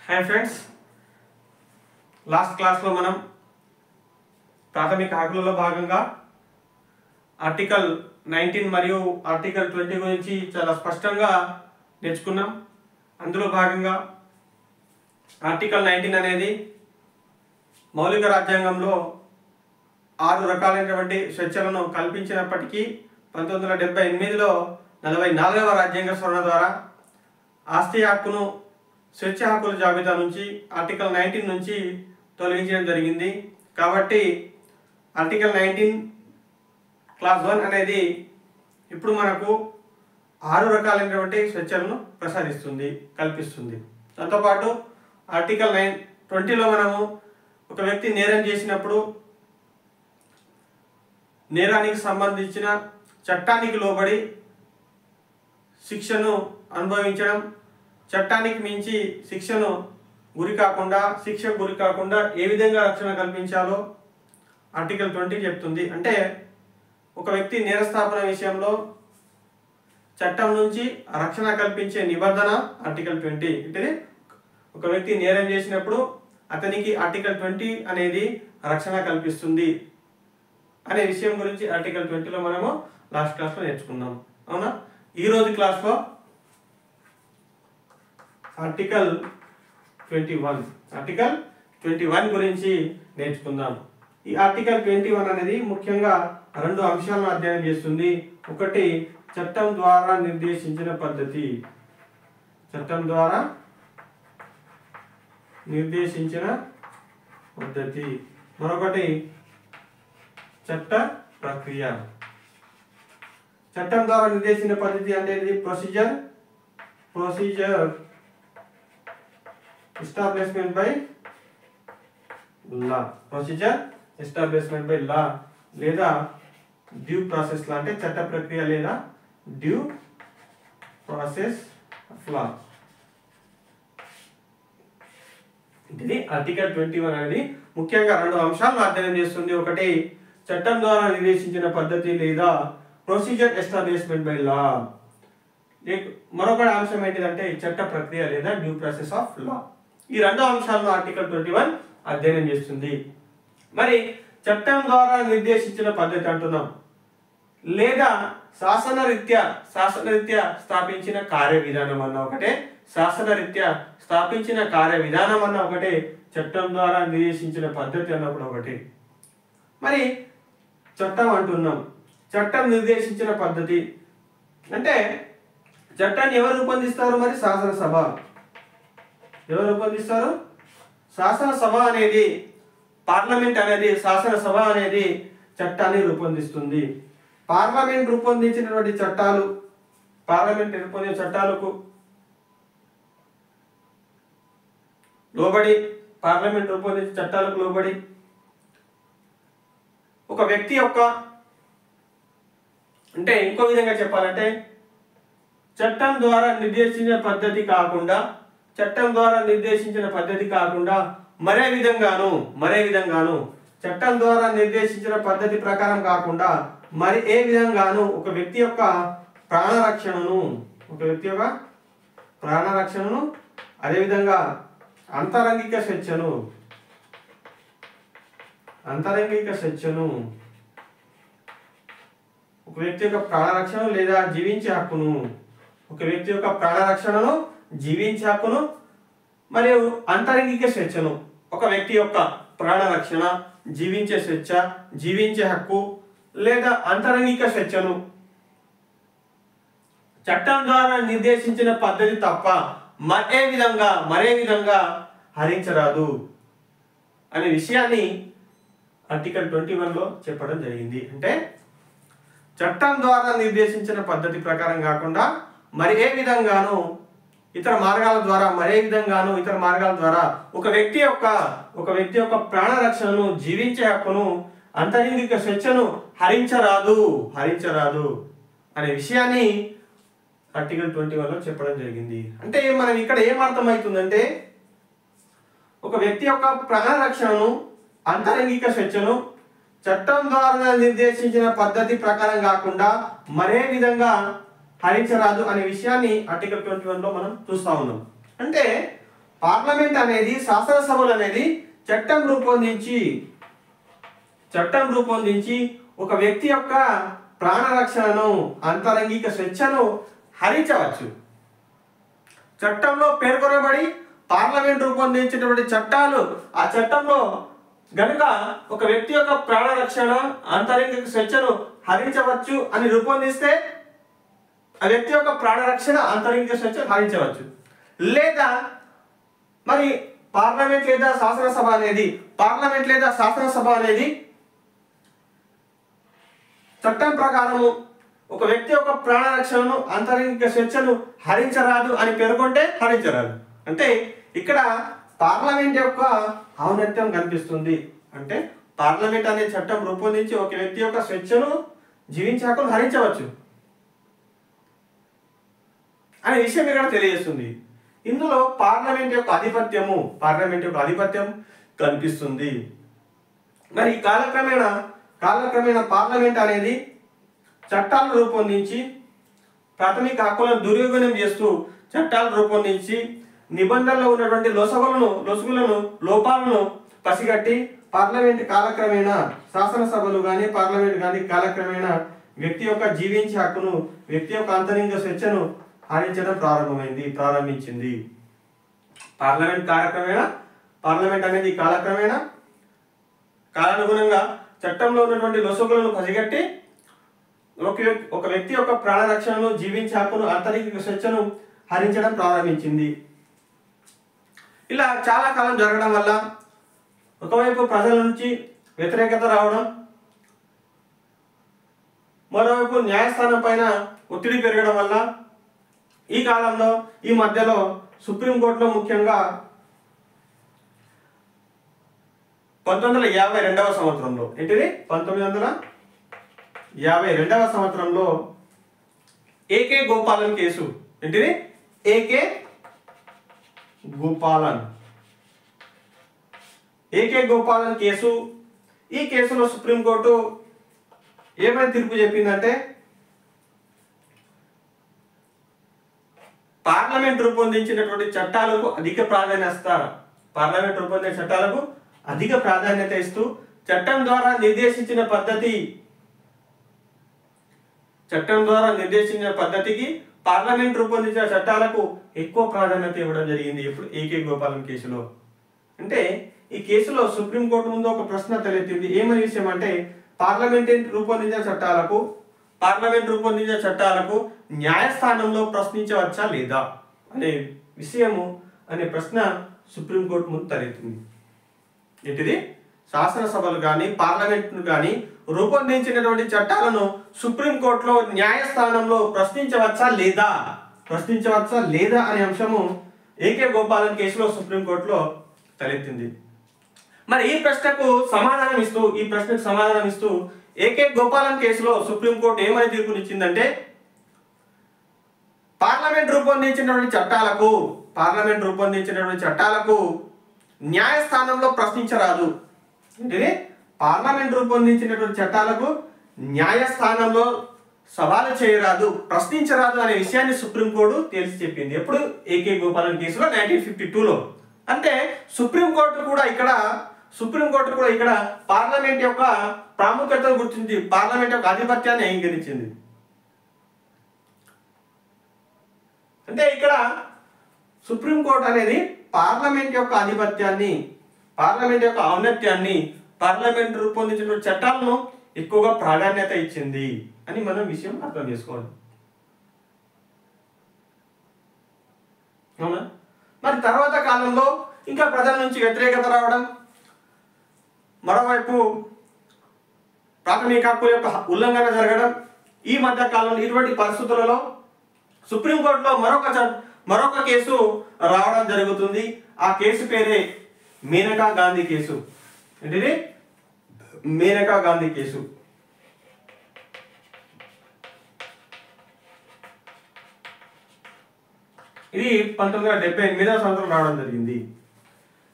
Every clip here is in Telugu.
హాయ్ ఫ్రెండ్స్, లాస్ట్ క్లాస్లో మనం ప్రాథమిక హక్కులలో భాగంగా ఆర్టికల్ 19 మరియు ఆర్టికల్ 20 గురించి చాలా స్పష్టంగా నేర్చుకున్నాం. అందులో భాగంగా ఆర్టికల్ 19 అనేది మౌలిక రాజ్యాంగంలో 6 రకాలైనటువంటి స్వేచ్ఛలను కల్పించినప్పటికీ 1978లో 44వ రాజ్యాంగ సవరణ ద్వారా ఆస్తి హక్కును స్వేచ్ఛ హక్కుల జాబితా నుంచి ఆర్టికల్ 19 నుంచి తొలగించడం జరిగింది. కాబట్టి ఆర్టికల్ 19 క్లాస్ 1 అనేది ఇప్పుడు మనకు 6 రకాలైనటువంటి స్వేచ్ఛలను కల్పిస్తుంది. దాంతోపాటు ఆర్టికల్ 20లో మనము ఒక వ్యక్తి నేరం చేసినప్పుడు నేరానికి సంబంధించిన చట్టానికి లోబడి శిక్షను అనుభవించడం, చట్టానికి మించి శిక్షకు గురి కాకుండా ఏ విధంగా రక్షణ కల్పించాలో ఆర్టికల్ 20 చెప్తుంది. అంటే ఒక వ్యక్తి నేరస్థాపన విషయంలో చట్టం నుంచి రక్షణ కల్పించే నిబంధన ఆర్టికల్ 20. అంటే ఒక వ్యక్తి నేరం చేసినప్పుడు అతనికి ఆర్టికల్ 20 అనేది రక్షణ కల్పిస్తుంది అనే విషయం గురించి ఆర్టికల్ 20లో మనము లాస్ట్ క్లాస్లో నేర్చుకున్నాం. అవునా? ఈరోజు క్లాస్లో ఆర్టికల్ 21 గురించి నేర్చుకుందాం. ఈ ఆర్టికల్ 21 అనేది ముఖ్యంగా 2 అంశాలను అధ్యయనం చేస్తుంది. ఒకటి, చట్టం ద్వారా నిర్దేశించిన పద్ధతి. మరొకటి చట్ట ప్రక్రియ. చట్టం ద్వారా నిర్దేశించిన పద్ధతి అనేది ప్రొసీజర్ ఎస్టాబ్లిష్మెంట్ బై లా లేదా డ్యూ ప్రాసెస్ లా, అంటే చట్ట ప్రక్రియ లేదా డ్యూ ప్రాసెస్ ఆఫ్ లా. ఇది ఆర్టికల్ 21 అనేది ముఖ్యంగా 2 అంశాలను అధ్యయనం చేస్తుంది. ఒకటి, చట్టం ద్వారా నిర్దేశించిన పద్ధతి లేదా ప్రొసీజర్ ఎస్టాబ్లిష్మెంట్ బై లా. మరొక అంశం ఏంటిదంటే చట్ట ప్రక్రియ లేదా డ్యూ ప్రాసెస్ ఆఫ్ లా. ఈ 2 అంశాలను ఆర్టికల్ 21 అధ్యయనం చేస్తుంది. మరి చట్టం ద్వారా నిర్దేశించిన పద్ధతి అంటున్నాం, లేదా శాసనరీత్యా స్థాపించిన కార్యవిధానం అన్న ఒకటే, చట్టం ద్వారా నిర్దేశించిన పద్ధతి అన్నప్పుడు ఒకటి. మరి చట్టం అంటున్నాం, చట్టం నిర్దేశించిన పద్ధతి అంటే చట్టాన్ని ఎవరు రూపొందిస్తారు? మరి శాసనసభ. ఎవరు రూపొందిస్తారు? శాసనసభ అనేది, శాసనసభ అనేది చట్టాన్ని రూపొందిస్తుంది. పార్లమెంట్ రూపొందించిన చట్టాలకు లోబడి ఒక వ్యక్తి యొక్క, అంటే ఇంకో విధంగా చెప్పాలంటే చట్టం ద్వారా నిర్దేశించిన పద్ధతి కాకుండా మరే విధంగాను చట్టం ద్వారా నిర్దేశించిన పద్ధతి ప్రకారం కాకుండా మరి ఏ విధంగాను ఒక వ్యక్తి యొక్క ప్రాణరక్షణను అదేవిధంగా అంతరంగిక స్వేచ్ఛను ఒక వ్యక్తి యొక్క ప్రాణరక్షణ లేదా జీవించే హక్కును, మరియు అంతరంగిక స్వేచ్ఛను, ఒక వ్యక్తి యొక్క ప్రాణరక్షణ, జీవించే హక్కు లేదా అంతరంగిక స్వేచ్ఛను చట్టం ద్వారా నిర్దేశించిన పద్ధతి తప్ప మరే విధంగా హరించరాదు అనే విషయాన్ని ఆర్టికల్ 21లో చెప్పడం జరిగింది. అంటే చట్టం ద్వారా నిర్దేశించిన పద్ధతి ప్రకారం కాకుండా మరి ఏ విధంగాను ఇతర మార్గాల ద్వారా ఒక వ్యక్తి యొక్క ప్రాణరక్షణను, జీవించే హక్కును, అంతరంగిక స్వేచ్ఛను హరించరాదు అనే విషయాన్ని ఆర్టికల్ 21లో చెప్పడం జరిగింది. అంటే మనం ఇక్కడ ఏమర్థమవుతుందంటే ఒక వ్యక్తి యొక్క ప్రాణరక్షణను, అంతరంగిక స్వేచ్ఛను చట్టం ద్వారా నిర్దేశించిన పద్ధతి ప్రకారం కాకుండా మరే విధంగా హరించరాదు అనే విషయాన్ని ఆర్టికల్ 21లో మనం చూస్తా ఉన్నాం. అంటే పార్లమెంట్ అనేది శాసనసభలు అనేది చట్టం రూపొందించి ఒక వ్యక్తి యొక్క ప్రాణరక్షణను అంతరంగిక స్వేచ్ఛను హరించవచ్చు. చట్టంలో పేర్కొనబడి పార్లమెంట్ రూపొందించినటువంటి చట్టాలు ఆ చట్టంలో గనుక ఒక వ్యక్తి యొక్క ప్రాణరక్షణ అంతరంగిక స్వేచ్ఛను హరించవచ్చు అని రూపొందిస్తే ఆ వ్యక్తి యొక్క ప్రాణరక్షణ అంతరంగిక స్వేచ్ఛను హరించవచ్చు. లేదా మరి పార్లమెంట్ లేదా శాసనసభ అనేది చట్టం ప్రకారము ఒక వ్యక్తి యొక్క ప్రాణరక్షణను అంతరంగిక స్వేచ్ఛను హరించరాదు అని పేర్కొంటే హరించరాదు. అంటే ఇక్కడ పార్లమెంట్ యొక్క ఔన్నత్యం కనిపిస్తుంది. అంటే పార్లమెంట్ అనే చట్టం రూపొందించి ఒక వ్యక్తి యొక్క స్వేచ్ఛను జీవించే హక్కును హరించవచ్చు అనే విషయం ఇక్కడ తెలియజేస్తుంది. ఇందులో పార్లమెంట్ యొక్క ఆధిపత్యం కనిపిస్తుంది. మరి కాలక్రమేణా పార్లమెంట్ అనేది చట్టాలను రూపొందించి ప్రాథమిక హక్కులను దుర్వినియోగం చేస్తూ చట్టాలను రూపొందించి నిబంధనలో ఉన్నటువంటి లోపాలను పసిగట్టి పార్లమెంట్ కాలక్రమేణా శాసనసభలు కానీ పార్లమెంట్ కానీ కాలక్రమేణా వ్యక్తి యొక్క జీవించే హక్కును వ్యక్తి యొక్క అంతరంగిక స్వేచ్ఛను హరించడం ప్రారంభించింది. పార్లమెంట్ అనేది కాలానుగుణంగా చట్టంలో ఉన్నటువంటి లొసుగులను పసిగట్టి ఒక వ్యక్తి యొక్క ప్రాణరక్షణను జీవించే హక్కును అంతరంగిక స్వేచ్ఛను హరించడం ప్రారంభించింది. ఇలా చాలా కాలం జరగడం వల్ల ఒకవైపు ప్రజల నుంచి వ్యతిరేకత రావడం, మరోవైపు న్యాయస్థానం పైన ఒత్తిడి పెరగడం వల్ల ఈ మధ్యలో సుప్రీంకోర్టులో ముఖ్యంగా 1952వ సంవత్సరంలో 1952వ సంవత్సరంలో ఏకే గోపాలన్ కేసు ఈ కేసులో సుప్రీంకోర్టు ఏమైనా తీర్పు చెప్పిందంటే పార్లమెంట్ రూపొందించినటువంటి చట్టాలకు అధిక ప్రాధాన్యత ఇస్తూ చట్టం ద్వారా నిర్దేశించిన పద్ధతికి పార్లమెంట్ రూపొందించిన చట్టాలకు ఎక్కువ ప్రాధాన్యత ఇవ్వడం జరిగింది. ఇప్పుడు ఏకే గోపాలన్ కేసులో. అంటే ఈ కేసులో సుప్రీంకోర్టు ముందు ఒక ప్రశ్న తలెత్తింది. ఏమని విషయం అంటే పార్లమెంట్ రూపొందించిన చట్టాలకు న్యాయస్థానంలో ప్రశ్నించవచ్చా లేదా అనే ప్రశ్న సుప్రీంకోర్టు ముందు తలెత్తింది. శాసనసభలు కానీ పార్లమెంట్ కానీ రూపొందించినటువంటి చట్టాలను సుప్రీంకోర్టులో న్యాయస్థానంలో ప్రశ్నించవచ్చా లేదా అనే అంశము ఏకే గోపాలన్ కేసులో సుప్రీంకోర్టులో తలెత్తింది. మరి ఈ ప్రశ్నకు సమాధానం ఇస్తూ ఏకే గోపాలన్ కేసులో సుప్రీంకోర్టు ఏమని తీర్పునిచ్చిందంటే పార్లమెంట్ రూపొందించినటువంటి చట్టాలకు న్యాయస్థానంలో ప్రశ్నించరాదు. పార్లమెంట్ రూపొందించినటువంటి చట్టాలకు న్యాయస్థానంలో సవాలు చేయరాదు, ప్రశ్నించరాదు అనే విషయాన్ని సుప్రీంకోర్టు తేల్చి చెప్పింది. ఎప్పుడు? ఏకే గోపాలన్ కేసులో 1952లో. అంటే సుప్రీంకోర్టు కూడా ఇక్కడ పార్లమెంట్ యొక్క ప్రాముఖ్యతను గుర్తించి పార్లమెంట్ యొక్క ఆధిపత్యాన్ని అంగీకరించింది. అంటే ఇక్కడ సుప్రీంకోర్టు అనేది పార్లమెంట్ యొక్క ఆధిపత్యాన్ని, పార్లమెంట్ యొక్క ఔన్నత్యాన్ని, పార్లమెంట్ రూపొందించిన చట్టాలను ఎక్కువగా ప్రాధాన్యత ఇచ్చింది అని మనం విషయం అర్థం చేసుకోవాలి. అవునా? మరి తర్వాత కాలంలో ఇంకా ప్రజల నుంచి వ్యతిరేకత రావడం, మరోవైపు ప్రాథమిక హక్కుల యొక్క ఉల్లంఘన జరగడం, ఈ మధ్య కాలంలో ఇటువంటి పరిస్థితులలో సుప్రీంకోర్టులో మరొక కేసు రావడం జరుగుతుంది. ఆ కేసు పేరే మేనకా గాంధీ కేసు. మేనకా గాంధీ కేసు. ఇది 1978వ సంవత్సరం రావడం జరిగింది.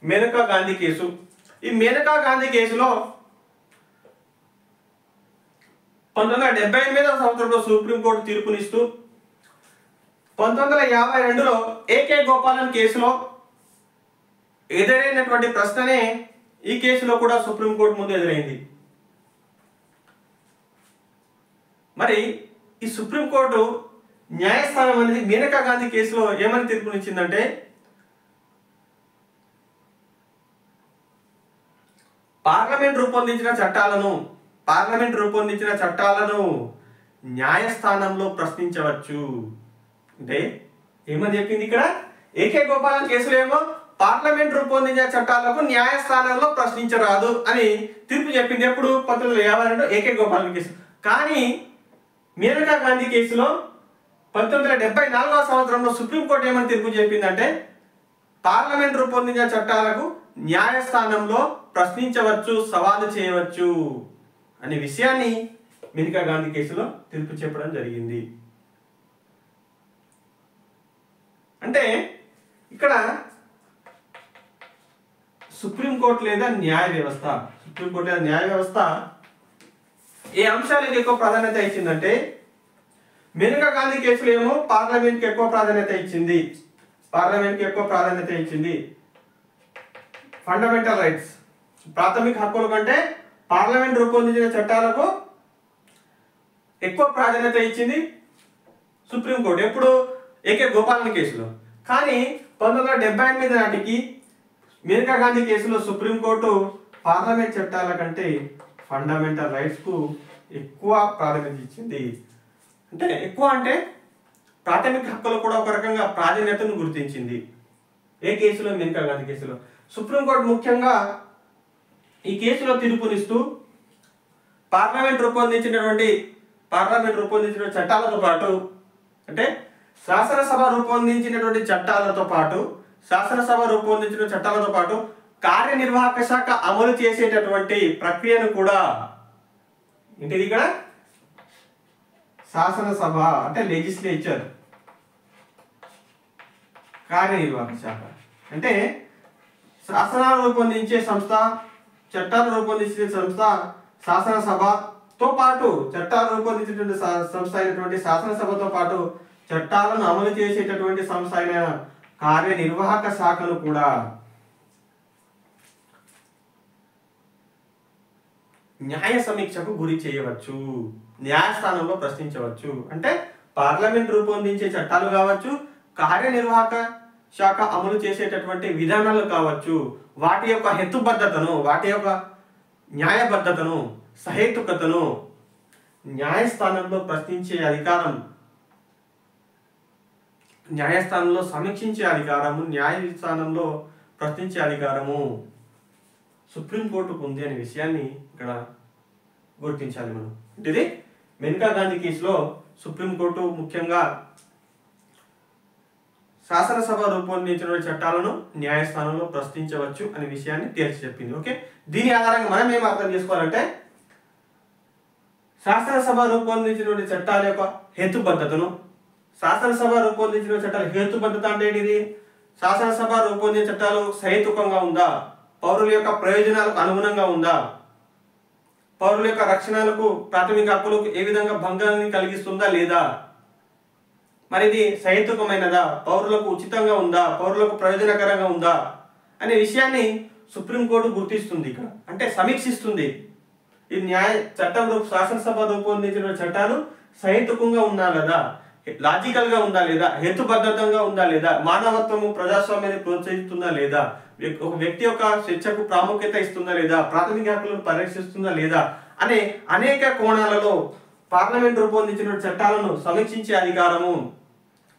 మేనకా గాంధీ కేసు. ఈ మేనకా గాంధీ కేసులో 1978వ సంవత్సరంలో సుప్రీంకోర్టు తీర్పునిస్తూ 1952లో ఏకే గోపాలన్ కేసులో ఎదురైనటువంటి ప్రశ్ననే ఈ కేసులో కూడా సుప్రీంకోర్టు ముందు ఎదురైంది. మరి ఈ సుప్రీంకోర్టు న్యాయస్థానం అనేది మేనకా గాంధీ కేసులో ఏమని తీర్పునిచ్చిందంటే, పార్లమెంట్ రూపొందించిన చట్టాలను న్యాయస్థానంలో ప్రశ్నించవచ్చు. అంటే ఏమని చెప్పింది ఇక్కడ? ఏకే గోపాలన్ కేసులో ఏమో పార్లమెంట్ రూపొందించిన చట్టాలకు న్యాయస్థానంలో ప్రశ్నించరాదు అని తీర్పు చెప్పింది. ఎప్పుడు? 1952 ఏకే గోపాలన్ కేసు. కానీ మేనకా గాంధీ కేసులో 1974వ సంవత్సరంలో సుప్రీంకోర్టు ఏమని తీర్పు చెప్పిందంటే, పార్లమెంట్ రూపొందించిన చట్టాలకు న్యాయస్థానంలో ప్రశ్నించవచ్చు, సవాలు చేయవచ్చు అనే విషయాన్ని మేనకా గాంధీ కేసులో తీర్పు చెప్పడం జరిగింది. అంటే ఇక్కడ సుప్రీంకోర్టు లేదా న్యాయ వ్యవస్థ ఏ అంశాలకు ఎక్కువ ప్రాధాన్యత ఇచ్చిందంటే, మేనకా గాంధీ కేసులో ఏమో పార్లమెంట్కి ఎక్కువ ప్రాధాన్యత ఇచ్చింది. ఫండమెంటల్ రైట్స్, ప్రాథమిక హక్కుల కంటే పార్లమెంట్ రూపొందించిన చట్టాలకు ఎక్కువ ప్రాధాన్యత ఇచ్చింది సుప్రీంకోర్టు. ఎప్పుడు? ఏకే గోపాలన్ కేసులో. కానీ 1978 నాటికి మేనకా గాంధీ కేసులో సుప్రీంకోర్టు పార్లమెంట్ చట్టాల కంటే ఫండమెంటల్ రైట్స్ కు ఎక్కువ ప్రాధాన్యత ఇచ్చింది. అంటే ఎక్కువ అంటే ప్రాథమిక హక్కులు కూడా ఒక రకంగా ప్రాధాన్యతను గుర్తించింది. ఏ కేసులో? మేనకా గాంధీ కేసులో. సుప్రీంకోర్టు ముఖ్యంగా ఈ కేసులో తీర్పునిస్తూ పార్లమెంట్ రూపొందించిన చట్టాలతో పాటు, అంటే శాసనసభ రూపొందించిన చట్టాలతో పాటు కార్యనిర్వాహక శాఖ అమలు చేసేటటువంటి ప్రక్రియను కూడా, ఏంటిది ఇక్కడ? శాసనసభ అంటే లెజిస్లేచర్, కార్యనిర్వాహక శాఖ అంటే శాసనాలు రూపొందించే సంస్థ, చట్టాలు రూపొందించే సంస్థ శాసనసభతో పాటు, చట్టాలు రూపొందించేటువంటి సంస్థ అయినటువంటి శాసనసభతో పాటు చట్టాలను అమలు చేసేటటువంటి సంస్థ అయిన కార్యనిర్వాహక శాఖను కూడా న్యాయ సమీక్షకు గురి చేయవచ్చు, న్యాయస్థానంలో ప్రశ్నించవచ్చు. అంటే పార్లమెంట్ రూపొందించే చట్టాలు కావచ్చు, కార్యనిర్వాహక శాఖ అమలు చేసేటటువంటి విధానాలు కావచ్చు, వాటి యొక్క హేతుబద్ధతను, వాటి యొక్క న్యాయబద్ధతను, సహేతుకతను న్యాయస్థానంలో ప్రశ్నించే అధికారం, న్యాయస్థానంలో సమీక్షించే అధికారము, న్యాయస్థానంలో ప్రశ్నించే అధికారము సుప్రీంకోర్టుకు ఉంది అనే విషయాన్ని ఇక్కడ గుర్తించాలి మనం. ఇది మేనకా గాంధీ కేసులో సుప్రీంకోర్టు ముఖ్యంగా శాసనసభ రూపొందించిన చట్టాలను న్యాయస్థానంలో ప్రశ్నించవచ్చు అనే విషయాన్ని తేల్చి చెప్పింది. ఓకే, దీని ఆధారంగా మనం ఏం అర్థం చేసుకోవాలంటే, శాసనసభ రూపొందించినటువంటి చట్టాల యొక్క హేతుబద్ధతను, శాసనసభ రూపొందించిన చట్టాల హేతుబద్ధత అంటే ఏంటిది? శాసనసభ రూపొందించిన చట్టాలు సహేతుకంగా ఉందా, పౌరుల యొక్క ప్రయోజనాలకు అనుగుణంగా ఉందా, పౌరుల యొక్క రక్షణలకు, ప్రాథమిక హక్కులకు ఏ విధంగా భంగాన్ని కలిగిస్తుందా లేదా, మరి ఇది సహేతుకమైనదా, పౌరులకు ఉచితంగా ఉందా, పౌరులకు ప్రయోజనకరంగా ఉందా అనే విషయాన్ని సుప్రీంకోర్టు గుర్తిస్తుంది ఇక్కడ, అంటే సమీక్షిస్తుంది. ఈ శాసనసభ రూపొందించిన చట్టాలు సహేతుకంగా ఉందా లేదా, లాజికల్ గా ఉందా లేదా, హేతుబద్ధంగా ఉందా లేదా, మానవత్వము ప్రజాస్వామ్యాన్ని ప్రోత్సహిస్తుందా లేదా, ఒక వ్యక్తి యొక్క స్వేచ్ఛకు ప్రాముఖ్యత ఇస్తుందా లేదా, ప్రాథమిక హక్కులను పరిరక్షిస్తుందా లేదా అనే అనేక కోణాలలో పార్లమెంట్ రూపొందించిన చట్టాలను సమీక్షించే అధికారము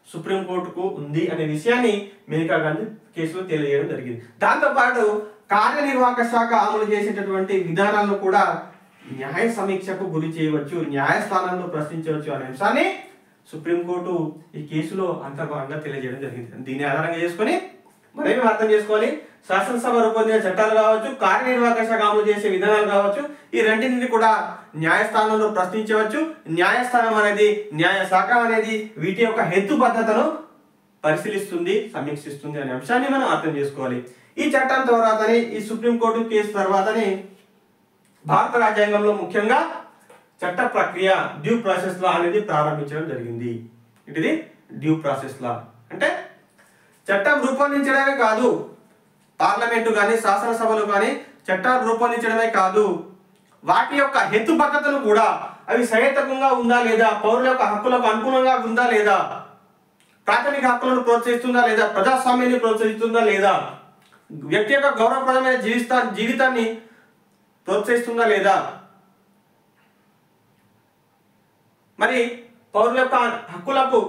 సుప్రీంకోర్టుకు ఉంది అనే విషయాన్ని మేనకా గాంధీ కేసులో తెలియజేయడం జరిగింది. దాంతోపాటు కార్యనిర్వాహక శాఖ అమలు చేసేటటువంటి విధానాలను కూడా న్యాయ సమీక్షకు గురి చేయవచ్చు, న్యాయస్థానంలో ప్రశ్నించవచ్చు అనే అంశాన్ని సుప్రీంకోర్టు ఈ కేసులో అంతర్భాగంగా తెలియజేయడం జరిగింది. దీన్ని ఆధారంగా చేసుకొని మనం అర్థం చేసుకోవాలి, శాసనసభ రూపొందించిన చట్టాలు కావచ్చు, కార్యనిర్వాహక శాఖ అమలు చేసే విధానాలు కావచ్చు, ఈ రెండింటిని కూడా న్యాయస్థానంలో ప్రశ్నించవచ్చు. న్యాయస్థానం అనేది, న్యాయ శాఖ అనేది వీటి యొక్క హేతుబద్ధతను పరిశీలిస్తుంది, సమీక్షిస్తుంది అనే అంశాన్ని మనం అర్థం చేసుకోవాలి. ఈ చట్టం తర్వాతనే, ఈ సుప్రీంకోర్టు కేసు తర్వాతనే భారత రాజ్యాంగంలో ముఖ్యంగా చట్ట ప్రక్రియ, డ్యూ ప్రాసెస్ లా అనేది ప్రారంభించడం జరిగింది. ఇది డ్యూ ప్రాసెస్ లా అంటే చట్టం రూపొందించడమే కాదు, పార్లమెంటు కానీ శాసనసభలు కానీ చట్టాలు రూపొందించడమే కాదు, వాటి యొక్క హేతుబద్ధతను కూడా, అవి సహేతుకంగా ఉందా లేదా, పౌరుల యొక్క హక్కులకు అనుగుణంగా ఉందా లేదా, ప్రాథమిక హక్కులను ప్రోత్సహిస్తుందా లేదా, ప్రజాస్వామ్యాన్ని ప్రోత్సహిస్తుందా లేదా, వ్యక్తి యొక్క గౌరవప్రదమైన జీవితాన్ని ప్రోత్సహిస్తుందా లేదా, మరి పౌరుల యొక్క హక్కులకు,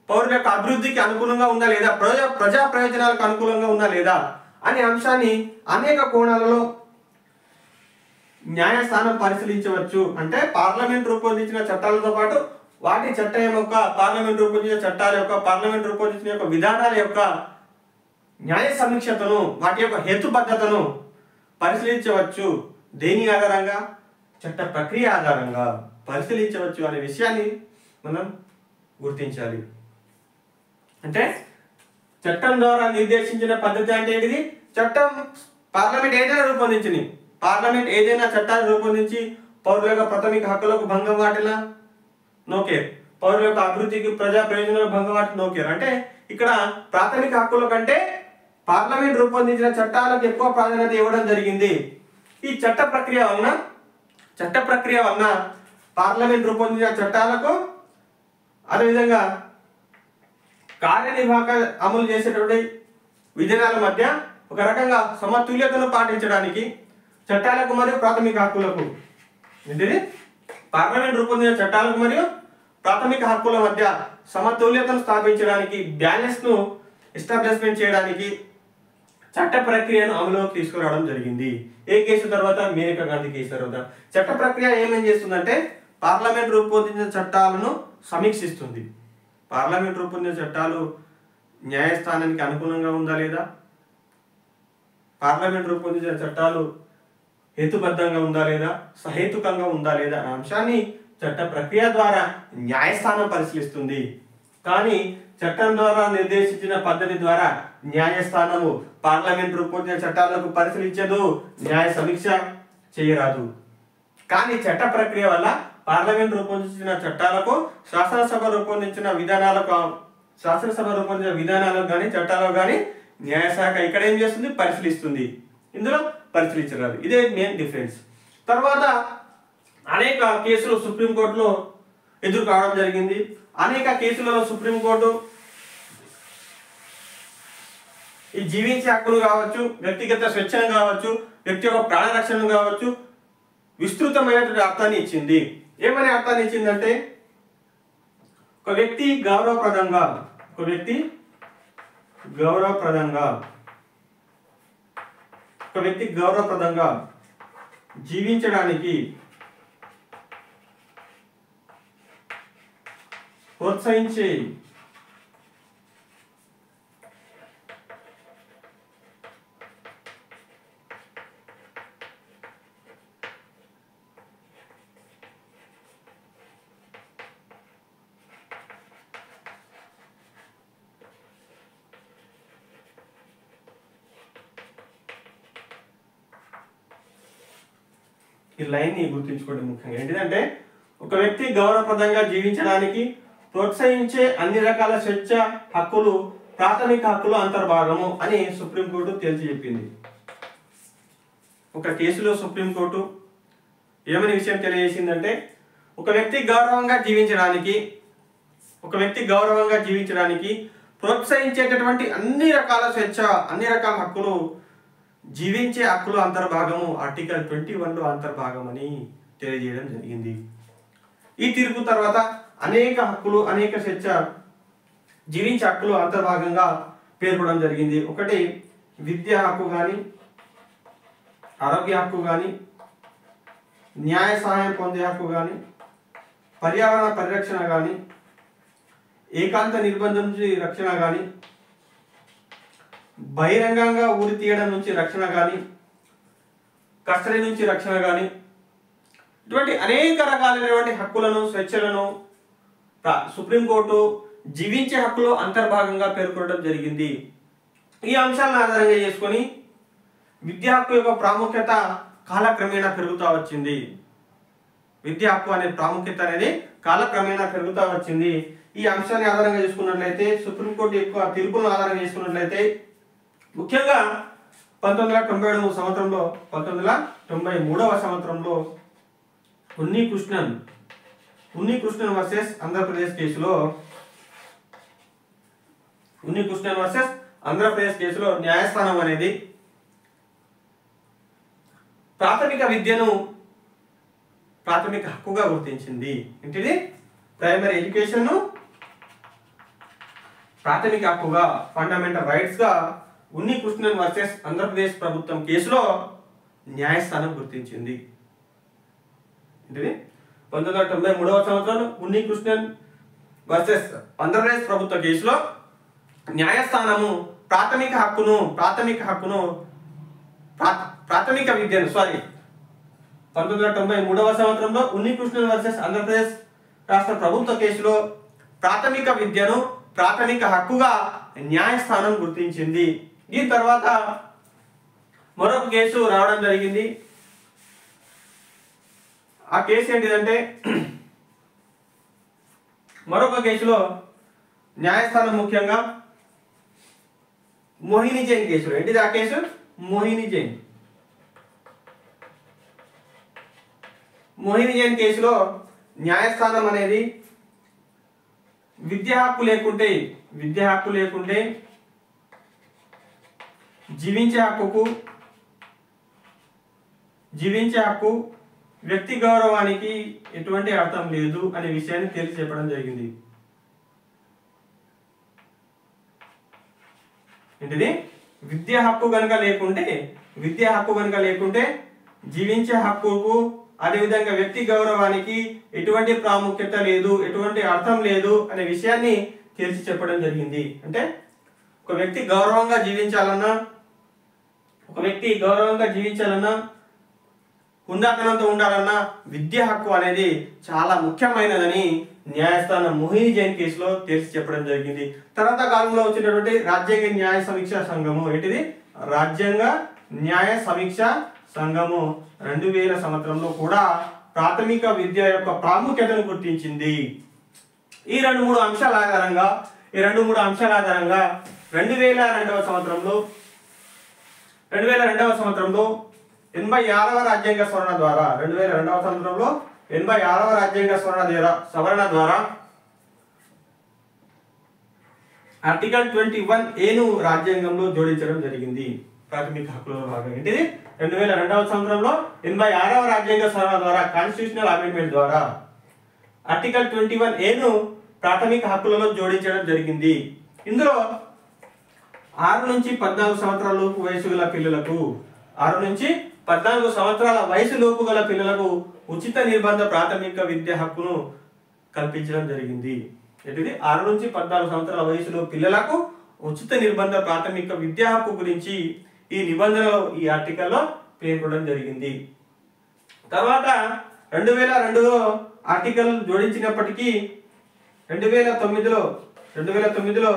పౌరుల యొక్క అభివృద్ధికి అనుకూలంగా ఉందా లేదా, ప్రజా ప్రయోజనాలకు అనుకూలంగా ఉందా లేదా అనే అంశాన్ని అనేక కోణాలలో న్యాయస్థానం పరిశీలించవచ్చు. అంటే పార్లమెంట్ రూపొందించిన చట్టాలతో పాటు వాటి చట్టం యొక్క, పార్లమెంట్ రూపొందించిన చట్టాల యొక్క, పార్లమెంట్ రూపొందించిన యొక్క విధానాల యొక్క న్యాయ సమీక్షతను, వాటి యొక్క హేతుబద్ధతను పరిశీలించవచ్చు. దేని ఆధారంగా? చట్ట ప్రక్రియ ఆధారంగా పరిశీలించవచ్చు అనే విషయాన్ని మనం గుర్తించాలి. అంటే చట్టం ద్వారా నిర్దేశించిన పద్ధతి అంటే ఏంటిది? చట్టం పార్లమెంట్ ఏదైనా రూపొందించింది, పార్లమెంట్ ఏదైనా చట్టాన్ని రూపొందించి పౌరుల యొక్క ప్రాథమిక హక్కులకు భంగం వాటిలా నో కేర్, పౌరుల యొక్క అభివృద్ధికి, ప్రజా ప్రయోజనాలకు భంగం వాటి నో కేర్. అంటే ఇక్కడ ప్రాథమిక హక్కుల కంటే పార్లమెంట్ రూపొందించిన చట్టాలకు ఎక్కువ ప్రాధాన్యత ఇవ్వడం జరిగింది. ఈ చట్ట ప్రక్రియ వలన పార్లమెంట్ రూపొందించిన చట్టాలకు, అదేవిధంగా కార్యనిర్వాహక అమలు చేసేటువంటి విధానాల మధ్య ఒక రకంగా సమతుల్యతను పాటించడానికి, చట్టాలకు మరియు ప్రాథమిక హక్కులకు, ఏంటిది పార్లమెంట్ రూపొందించిన చట్టాలకు మరియు ప్రాథమిక హక్కుల మధ్య సమతుల్యతను స్థాపించడానికి, బ్యాలెన్స్ను ఎస్టాబ్లిష్మెంట్ చేయడానికి చట్ట ప్రక్రియను అమలులోకి తీసుకురావడం జరిగింది. ఏ కేసు తర్వాత? మేనకా గాంధీ కేసు తర్వాత. చట్ట ప్రక్రియ ఏమేం చేస్తుందంటే పార్లమెంట్ రూపొందించిన చట్టాలను సమీక్షిస్తుంది. పార్లమెంట్ రూపొందించిన చట్టాలు న్యాయస్థానానికి అనుగుణంగా ఉందా లేదా, పార్లమెంట్ రూపొందించిన చట్టాలు హేతుబద్ధంగా ఉందా లేదా, సహేతుకంగా ఉందా లేదా అనే అంశాన్ని చట్ట ప్రక్రియ ద్వారా న్యాయస్థానం పరిశీలిస్తుంది. కానీ చట్టం ద్వారా నిర్దేశించిన పద్ధతి ద్వారా న్యాయస్థానము పార్లమెంట్ రూపొందించిన చట్టాలకు పరిశీలించదు, న్యాయ సమీక్ష చేయరాదు. కానీ చట్ట ప్రక్రియ వల్ల పార్లమెంట్ రూపొందించిన చట్టాలకు, శాసనసభ రూపొందించిన విధానాలకు కానీ చట్టాలకు కానీ న్యాయశాఖ ఇక్కడ ఏం చేస్తుంది? పరిశీలిస్తుంది. ఇందులో పరిశీలించరాదు. ఇదే మెయిన్ డిఫరెన్స్. తర్వాత అనేక కేసులు సుప్రీంకోర్టులో ఎదురు కావడం జరిగింది. అనేక కేసులలో సుప్రీంకోర్టు ఈ జీవించే హక్కులు కావచ్చు, వ్యక్తిగత స్వేచ్ఛను కావచ్చు, వ్యక్తి యొక్క ప్రాణ రక్షణను కావచ్చు, విస్తృతమైనటువంటి అర్థాన్ని ఇచ్చింది. ఏమనే అర్థాన్ని ఇచ్చిందంటే ఒక వ్యక్తి గౌరవప్రదంగా జీవించడానికి ప్రోత్సహించే ఈ లైన్ ని గుర్తుంచుకోండి. ముఖ్యంగా ఏంటిదంటే ఒక వ్యక్తి గౌరవప్రదంగా జీవించడానికి ప్రోత్సహించే అన్ని రకాల స్వేచ్ఛ హక్కులు ప్రాథమిక హక్కులు అంతర్భాగము అని సుప్రీంకోర్టు తేల్చి చెప్పింది. ఒక కేసులో సుప్రీంకోర్టు ఏమని విషయం తెలియజేసిందంటే ఒక వ్యక్తి గౌరవంగా జీవించడానికి ప్రోత్సహించేటటువంటి అన్ని రకాల స్వేచ్ఛ, అన్ని రకాల హక్కులు జీవించే హక్కులు అంతర్భాగము ఆర్టికల్ 21లో అంతర్భాగం అని తెలియజేయడం జరిగింది. ఈ తీర్పు తర్వాత అనేక హక్కులు, అనేక స్వేచ్ఛ, జీవించే హక్కులు అంతర్భాగంగా పేర్కొనడం జరిగింది. ఒకటి విద్యా హక్కు కానీ, ఆరోగ్య హక్కు కానీ, న్యాయ సహాయం పొందే హక్కు కానీ, పర్యావరణ పరిరక్షణ కానీ, ఏకాంత నిర్బంధం నుంచి రక్షణ కానీ, బహిరంగంగా ఊరి తీయడం నుంచి రక్షణ కానీ, కస్టడీ నుంచి రక్షణ కానీ, ఇటువంటి అనేక రకాలైనటువంటి హక్కులను, స్వేచ్ఛలను సుప్రీంకోర్టు జీవించే హక్కులు అంతర్భాగంగా పేర్కొనడం జరిగింది. ఈ అంశాలను ఆధారంగా చేసుకొని విద్యా హక్కు యొక్క ప్రాముఖ్యత కాలక్రమేణా పెరుగుతూ వచ్చింది. విద్యా హక్కు అనే ప్రాముఖ్యత అనేది కాలక్రమేణా పెరుగుతూ వచ్చింది. ఈ అంశాన్ని ఆధారంగా చేసుకున్నట్లయితే, సుప్రీంకోర్టు యొక్క తీర్పులను ఆధారంగా చేసుకున్నట్లయితే ముఖ్యంగా 1997 సంవత్సరంలో 1993వ సంవత్సరంలో ఉన్ని కృష్ణన్ వర్సెస్ ఆంధ్రప్రదేశ్ కేసులో న్యాయస్థానం అనేది ప్రాథమిక విద్యను ప్రాథమిక హక్కుగా గుర్తించింది. ఏంటిది? ప్రైమరీ ఎడ్యుకేషన్ ప్రాథమిక హక్కుగా, ఫండమెంటల్ రైట్స్ గా ఉన్ని కృష్ణన్ వర్సెస్ ఆంధ్రప్రదేశ్ ప్రభుత్వం కేసులో న్యాయస్థానం గుర్తించింది. ఏంటిది? 1993వ సంవత్సరంలో ఉన్ని కృష్ణన్ వర్సెస్ ఆంధ్రప్రదేశ్ ప్రభుత్వ కేసులో న్యాయస్థానము ప్రాథమిక విద్యను 1993వ సంవత్సరంలో ఉన్ని కృష్ణన్ వర్సెస్ ఆంధ్రప్రదేశ్ రాష్ట్ర ప్రభుత్వ కేసులో ప్రాథమిక విద్యను ప్రాథమిక హక్కుగా న్యాయస్థానం గుర్తించింది. దీని తర్వాత మరొక కేసు రావడం జరిగింది. ఆ కేసు ఏంటిదంటే, మరొక కేసులో న్యాయస్థానం ముఖ్యంగా మోహిని జైన్ కేసులో, ఏంటిది ఆ కేసు? మోహిని జైన్ కేసులో న్యాయస్థానం అనేది విద్యా హక్కు లేకుంటే జీవించే హక్కు వ్యక్తి గౌరవానికి ఎటువంటి అర్థం లేదు అనే విషయాన్ని తేల్చి చెప్పడం జరిగింది. ఏంటిది? విద్యా హక్కు కనుక లేకుంటే జీవించే హక్కుకు అదేవిధంగా వ్యక్తి గౌరవానికి ఎటువంటి ప్రాముఖ్యత లేదు, ఎటువంటి అర్థం లేదు అనే విషయాన్ని తేల్చి చెప్పడం జరిగింది. అంటే ఒక వ్యక్తి గౌరవంగా జీవించాలన్నా హుందాతనంతో ఉండాలన్నా విద్యా హక్కు అనేది చాలా ముఖ్యమైనదని న్యాయస్థానం మోహిని జైన్ కేసులో తేల్చి చెప్పడం జరిగింది. తర్వాత కాలంలో వచ్చినటువంటి రాజ్యాంగ న్యాయ సమీక్ష సంఘము, ఏంటిది? రాజ్యాంగ న్యాయ సమీక్ష సంఘము 2000 సంవత్సరంలో కూడా ప్రాథమిక విద్య యొక్క ప్రాముఖ్యతను గుర్తించింది. ఈ రెండు మూడు అంశాల ఆధారంగా 2002వ సంవత్సరంలో 86వ రాజ్యాంగ సవరణ ద్వారా 2002వ సంవత్సరంలో 86వ రాజ్యాంగ సవరణ ద్వారా ఆర్టికల్ 21A రాజ్యాంగంలో జోడించడం జరిగింది. ప్రాథమిక హక్కులలో భాగంగా ఏంటిది? 2002వ సంవత్సరంలో 86వ రాజ్యాంగ సవరణ ద్వారా, కాన్స్టిట్యూషనల్ అమెండ్మెంట్ ద్వారా ఆర్టికల్ 21A ప్రాథమిక హక్కులలో జోడించడం జరిగింది. ఇందులో 6 నుంచి 14 సంవత్సరాల లోపు వయసు గల పిల్లలకు 6 నుంచి 14 సంవత్సరాల వయసు లోపు గల పిల్లలకు ఉచిత నిర్బంధ ప్రాథమిక విద్య హక్కును కల్పించడం జరిగింది. ఏంటిది? 6 నుంచి 14 సంవత్సరాల వయసులో పిల్లలకు ఉచిత నిర్బంధ ప్రాథమిక విద్యా హక్కు గురించి ఈ నిబంధనలో, ఈ ఆర్టికల్లో పేర్కొనడం జరిగింది. తర్వాత 2002లో ఆర్టికల్ జోడించినప్పటికీ 2009లో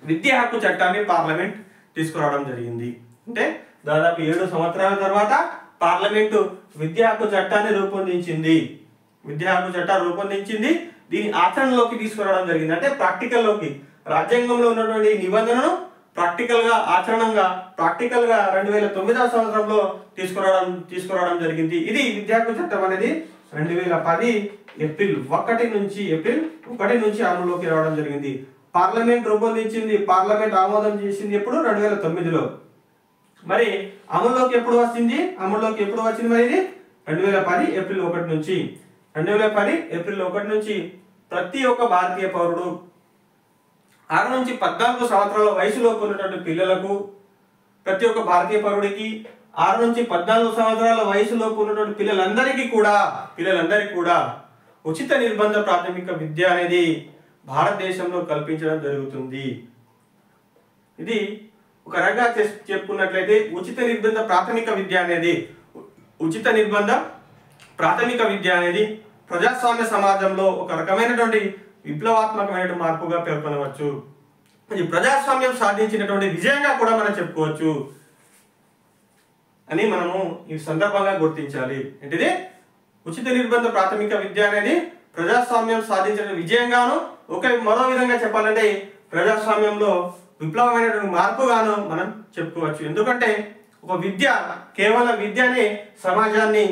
విద్యా హక్కు చట్టాన్ని పార్లమెంట్ తీసుకురావడం జరిగింది. అంటే దాదాపు 7 సంవత్సరాల తర్వాత పార్లమెంటు విద్యా హక్కు చట్టాన్ని రూపొందించింది. దీని ఆచరణలోకి తీసుకురావడం జరిగింది. అంటే ప్రాక్టికల్లోకి, రాజ్యాంగంలో ఉన్నటువంటి నిబంధనను ప్రాక్టికల్గా 2009వ సంవత్సరంలో తీసుకురావడం జరిగింది. ఇది విద్యా హక్కు చట్టం అనేది 2010 ఏప్రిల్ 1 నుంచి అమలులోకి రావడం జరిగింది. పార్లమెంట్ రూపొందించింది, పార్లమెంట్ ఆమోదం చేసింది ఎప్పుడు? 2009లో. మరి అమల్లోకి ఎప్పుడు వచ్చింది మరి ఇది 2010 ఏప్రిల్ 1 నుంచి. 2010 ఏప్రిల్ 1 నుంచి ప్రతి ఒక్క భారతీయ పౌరుడు 6 నుంచి 14 సంవత్సరాల వయసులోపు ఉన్నటువంటి పిల్లలకు, ప్రతి ఒక్క భారతీయ పౌరుడికి 6 నుంచి 14 సంవత్సరాల వయసులోపు ఉన్నటువంటి పిల్లలందరికీ కూడా ఉచిత నిర్బంధ ప్రాథమిక విద్య అనేది భారతదేశంలో కల్పించడం జరుగుతుంది. ఇది ఒక రకంగా చెప్పుకున్నట్లయితే ఉచిత నిర్బంధ ప్రాథమిక విద్య అనేది ప్రజాస్వామ్య సమాజంలో ఒక రకమైనటువంటి విప్లవాత్మకమైన మార్పుగా పేర్కొనవచ్చు. ఇది ప్రజాస్వామ్యం సాధించినటువంటి విజయంగా కూడా మనం చెప్పుకోవచ్చు అని మనము ఈ సందర్భంగా గుర్తించాలి. ఏంటిది? ఉచిత నిర్బంధ ప్రాథమిక విద్య అనేది ప్రజాస్వామ్యం సాధించిన విజయంగాను, మరో విధంగా చెప్పాలంటే ప్రజాస్వామ్యంలో విప్లవమైనటువంటి మార్పుగాను మనం చెప్పుకోవచ్చు. ఎందుకంటే ఒక విద్య, కేవలం విద్యనే సమాజాన్ని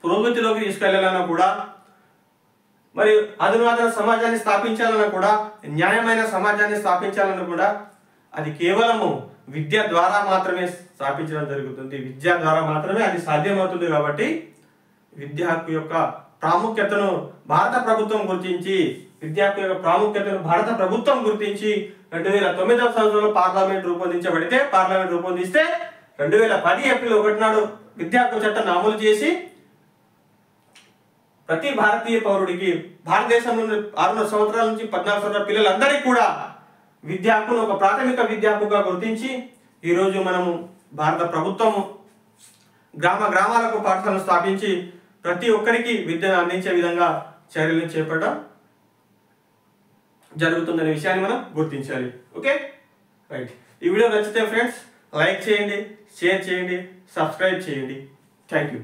పురోగతిలోకి తీసుకెళ్లాలన్నా కూడా, మరి అధునాతన సమాజాన్ని స్థాపించాలన్నా కూడా, న్యాయమైన సమాజాన్ని స్థాపించాలన్నా కూడా అది కేవలము విద్య ద్వారా మాత్రమే స్థాపించడం జరుగుతుంది. విద్య ద్వారా మాత్రమే అది సాధ్యమవుతుంది. కాబట్టి విద్య హక్కు యొక్క ప్రాముఖ్యతను భారత ప్రభుత్వం గుర్తించి 2009 సంవత్సరంలో పార్లమెంట్ రూపొందిస్తే 2010 ఏప్రిల్ 1 నాడు విద్యా హక్కు చట్టాన్ని అమలు చేసి ప్రతి భారతీయ పౌరుడికి, భారతదేశంలో 6 సంవత్సరాల నుంచి 14 సంవత్సరాల పిల్లలందరికీ కూడా విద్యా హక్కును ఒక ప్రాథమిక విద్యా హక్కుగా గుర్తించి ఈరోజు మనము భారత ప్రభుత్వం గ్రామాలకు పాఠశాలను స్థాపించి ప్రతి ఒక్కరికి విద్యను అందించే విధంగా చర్యలు చేపట్టడం జరుగుతుందనే విషయాన్ని మనం గుర్తించాలి. Okay, right. ఈ వీడియో నచ్చితే ఫ్రెండ్స్ లైక్ చేయండి, షేర్ చేయండి, సబ్స్క్రైబ్ చేయండి. Thank you.